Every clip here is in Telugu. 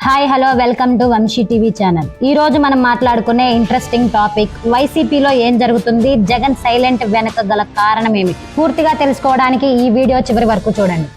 Hi hello welcome to Vamshi TV channel. ఈ రోజు మనం మాట్లాడుకునే ఇంట్రెస్టింగ్ టాపిక్ వైసీపీలో ఏం జరుగుతుంది, జగన్ సైలెంట్ వెనక గల కారణం ఏమిటి? పూర్తిగా తెలుసుకోవడానికి ఈ వీడియో చివరి వరకు చూడండి.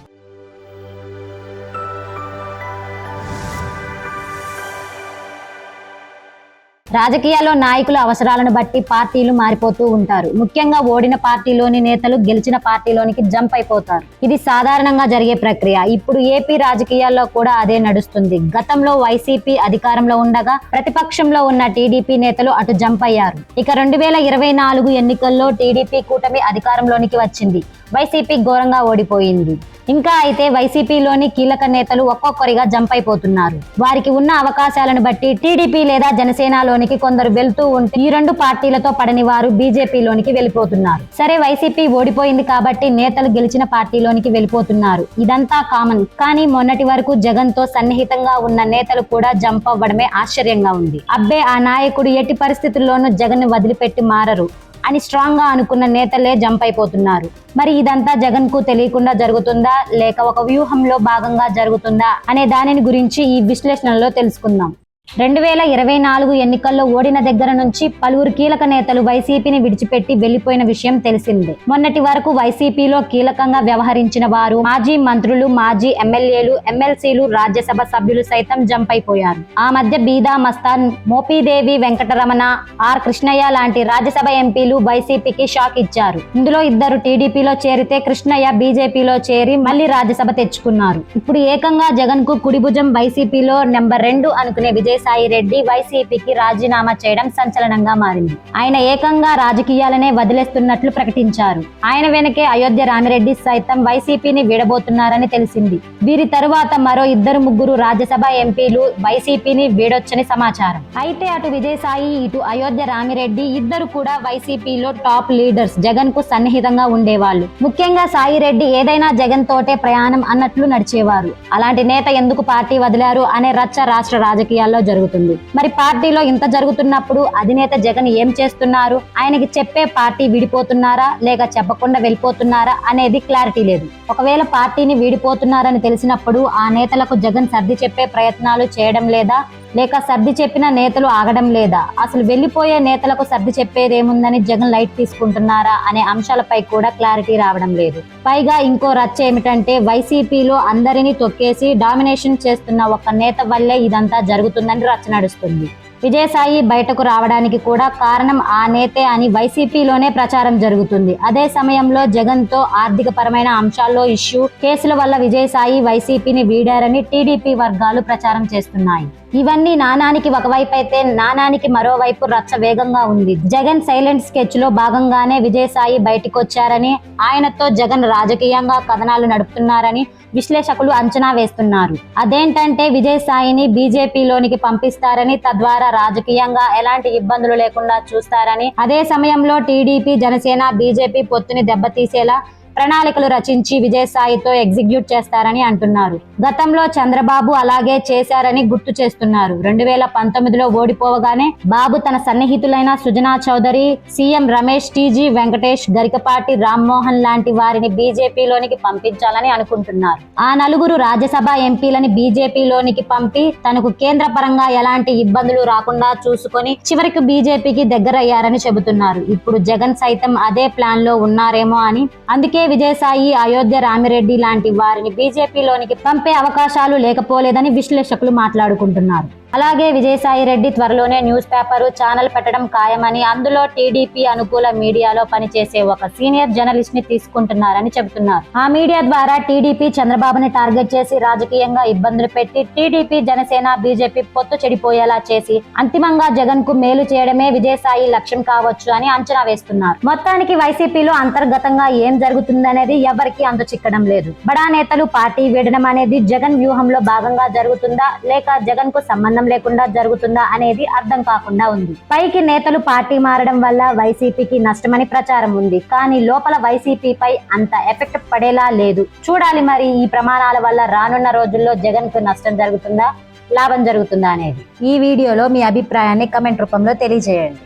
రాజకీయాల్లో నాయకుల అవసరాలను బట్టి పార్టీలు మారిపోతూ ఉంటారు. ముఖ్యంగా ఓడిన పార్టీలోని నేతలు గెలిచిన పార్టీలోనికి జంప్ అయిపోతారు. ఇది సాధారణంగా జరిగే ప్రక్రియ. ఇప్పుడు ఏపీ రాజకీయాల్లో కూడా అదే నడుస్తుంది. గతంలో వైసీపీ అధికారంలో ఉండగా ప్రతిపక్షంలో ఉన్న టీడీపీ నేతలు అటు జంప్ అయ్యారు. ఇక 2024 ఎన్నికల్లో టీడీపీ కూటమి అధికారంలోనికి వచ్చింది. వైసీపీ ఘోరంగా ఓడిపోయింది. ఇంకా అయితే వైసీపీలోని కీలక నేతలు ఒక్కొక్కరిగా జంప్ అయిపోతున్నారు. వారికి ఉన్న అవకాశాలను బట్టి టీడీపీ లేదా జనసేనలోనికి కొందరు వెళ్తూ ఉంటే ఈ రెండు పార్టీలతో పడని వారు బీజేపీలోనికి వెళ్ళిపోతున్నారు. సరే, వైసీపీ ఓడిపోయింది కాబట్టి నేతలు గెలిచిన పార్టీలోనికి వెళ్ళిపోతున్నారు. ఇదంతా కామన్. కానీ మొన్నటి వరకు జగన్ తో సన్నిహితంగా ఉన్న నేతలు కూడా జంప్ అవ్వడమే ఆశ్చర్యంగా ఉంది. అబ్బే, ఆ నాయకుడు ఎట్టి పరిస్థితుల్లోనూ జగన్ వదిలిపెట్టి మారరు అని స్ట్రాంగ్ గా అనుకున్న నేతలే జంప్ అయిపోతున్నారు. మరి ఇదంతా జగన్ కు తెలియకుండా జరుగుతుందా, లేక ఒక వ్యూహంలో భాగంగా జరుగుతుందా అనే దానిని గురించి ఈ విశ్లేషణలో తెలుసుకుందాం. 2024 ఎన్నికల్లో ఓడిన దగ్గర నుంచి పలువురు కీలక నేతలు వైసీపీని విడిచిపెట్టి వెళ్లిపోయిన విషయం తెలిసిందే. మొన్నటి వరకు వైసీపీలో కీలకంగా వ్యవహరించిన వారు, మాజీ మంత్రులు, మాజీ ఎమ్మెల్యేలు, ఎమ్మెల్సీలు, రాజ్యసభ సభ్యులు సైతం జంప్ అయిపోయారు. ఆ మధ్య బీదా మస్తాన్, మోపిదేవి వెంకటరమణ, ఆర్ కృష్ణయ్య లాంటి రాజ్యసభ ఎంపీలు వైసీపీకి షాక్ ఇచ్చారు. ఇందులో ఇద్దరు టీడీపీలో చేరితే కృష్ణయ్య బీజేపీలో చేరి మళ్లీ రాజ్యసభ తెచ్చుకున్నారు. ఇప్పుడు ఏకంగా జగన్ కు కుడిభుజం వైసీపీలో నెంబర్ 2 అనుకునే విజయసాయి రెడ్డి వైసీపీకి రాజీనామా చేయడం సంచలనంగా మారింది. ఆయన ఏకంగా రాజకీయాలనే వదిలేస్తున్నట్లు ప్రకటించారు. ఆయన వెనకే అయోధ్య రామిరెడ్డి సైతం వైసీపీని వీడబోతున్నారని తెలిసింది. వీరి తరువాత మరో 2-3 రాజ్యసభ ఎంపీలు వైసీపీని వీడొచ్చని సమాచారం. అయితే అటు విజయసాయి, ఇటు అయోధ్య రామిరెడ్డి ఇద్దరు కూడా వైసీపీలో టాప్ లీడర్స్. జగన్ కు సన్నిహితంగా ఉండేవాళ్ళు. ముఖ్యంగా సాయి రెడ్డి ఏదైనా జగన్ తోటే ప్రయాణం అన్నట్లు నడిచేవారు. అలాంటి నేత ఎందుకు పార్టీ వదిలారు అనే రచ్చ రాష్ట్ర రాజకీయాల్లో జరుగుతుంది. మరి పార్టీలో ఇంత జరుగుతున్నప్పుడు అధినేత జగన్ ఏం చేస్తున్నారు? ఆయనకి చెప్పే పార్టీ విడిపోతున్నారా, లేక చెప్పకుండా వెళ్ళిపోతున్నారా అనేది క్లారిటీ లేదు. ఒకవేళ పార్టీని వీడిపోతున్నారని తెలిసినప్పుడు ఆ నేతలకు జగన్ సర్ది చెప్పే ప్రయత్నాలు చేయడం లేదా, లేక సర్ది చెప్పిన నేతలు ఆగడం లేదా, అసలు వెళ్లిపోయే నేతలకు సర్ది చెప్పేదేముందని జగన్ లైట్ తీసుకుంటున్నారా అనే అంశాలపై కూడా క్లారిటీ రావడం లేదు. పైగా ఇంకో రచ్చ ఏమిటంటే వైసీపీలో అందరినీ తొక్కేసి డామినేషన్ చేస్తున్న ఒక నేత వల్లే ఇదంతా జరుగుతుందని రచ్చ నడుస్తుంది. విజయసాయి బయటకు రావడానికి కూడా కారణం ఆ నేతే అని వైసీపీలోనే ప్రచారం జరుగుతుంది. అదే సమయంలో జగన్ తో ఆర్థిక పరమైన అంశాల్లో ఇష్యూ, కేసుల వల్ల విజయసాయి వైసీపీని వీడారని టీడీపీ వర్గాలు ప్రచారం చేస్తున్నాయి. ఇవన్నీ నానానికి ఒకవైపు అయితే, నానానికి మరోవైపు రచ్చ వేగంగా ఉంది. జగన్ సైలెంట్ స్కెచ్ లో భాగంగానే విజయసాయి బయటకొచ్చారని, ఆయనతో జగన్ రాజకీయంగా కథనాలు నడుపుతున్నారని విశ్లేషకులు అంచనా వేస్తున్నారు. అదేంటంటే విజయసాయిని బీజేపీలోనికి పంపిస్తారని, తద్వారా రాజకీయంగా ఎలాంటి ఇబ్బందులు లేకుండా చూస్తారని, అదే సమయంలో టీడీపీ, జనసేన, బీజేపీ పొత్తుని దెబ్బతీసేలా ప్రణాళికలు రచించి విజయసాయితో ఎగ్జిక్యూట్ చేస్తారని అంటున్నారు. గతంలో చంద్రబాబు అలాగే చేశారని గుర్తు చేస్తున్నారు. 2019లో ఓడిపోవగానే బాబు తన సన్నిహితులైన సుజనా చౌదరి, సీఎం రమేష్, టీజీ వెంకటేష్, గరికపాటి రామ్మోహన్ లాంటి వారిని బీజేపీలోనికి పంపించాలని అనుకుంటున్నారు. ఆ నలుగురు రాజ్యసభ ఎంపీలని బీజేపీలోనికి పంపి తనకు కేంద్ర పరంగా ఎలాంటి ఇబ్బందులు రాకుండా చూసుకొని చివరికి బీజేపీకి దగ్గరయ్యారని చెబుతున్నారు. ఇప్పుడు జగన్ సైతం అదే ప్లాన్ లో ఉన్నారేమో అని, అందుకే విజయసాయి, అయోధ్య రామిరెడ్డి లాంటి వారిని బీజేపీలోనికి పంపే అవకాశాలు లేకపోలేదని విశ్లేషకులు మాట్లాడుకుంటున్నారు. అలాగే విజయసాయి రెడ్డి త్వరలోనే న్యూస్ పేపర్, ఛానల్ పెట్టడం ఖాయమని, అందులో టీడీపీ అనుకూల మీడియాలో పనిచేసే ఒక సీనియర్ జర్నలిస్ట్ ని తీసుకుంటున్నారని చెబుతున్నారు. ఆ మీడియా ద్వారా టీడీపీ చంద్రబాబుని టార్గెట్ చేసి రాజకీయంగా ఇబ్బందులు పెట్టి టీడీపీ, జనసేన, బీజేపీ పొత్తు చెడిపోయేలా చేసి అంతిమంగా జగన్ కు మేలు చేయడమే విజయసాయి లక్ష్యం కావచ్చు అని అంచనా వేస్తున్నారు. మొత్తానికి వైసీపీలో అంతర్గతంగా ఏం జరుగుతుందనేది ఎవరికి అంతు చిక్కడం లేదు. బడా నేతలు పార్టీ వీడడం అనేది జగన్ వ్యూహంలో భాగంగా జరుగుతుందా, లేక జగన్ కు సంబంధం లేకుండా జరుగుతుందా అనేది అర్థం కాకుండా ఉంది. పైకి నేతలు పార్టీ మారడం వల్ల వైసీపీకి నష్టమని ప్రచారం ఉంది. కానీ లోపల వైసీపీపై అంత ఎఫెక్ట్ పడేలా లేదు. చూడాలి మరి ఈ ప్రమాణాల వల్ల రానున్న రోజుల్లో జగన్ కు నష్టం జరుగుతుందా, లాభం జరుగుతుందా అనేది. ఈ వీడియోలో మీ అభిప్రాయాన్ని కమెంట్ రూపంలో తెలియజేయండి.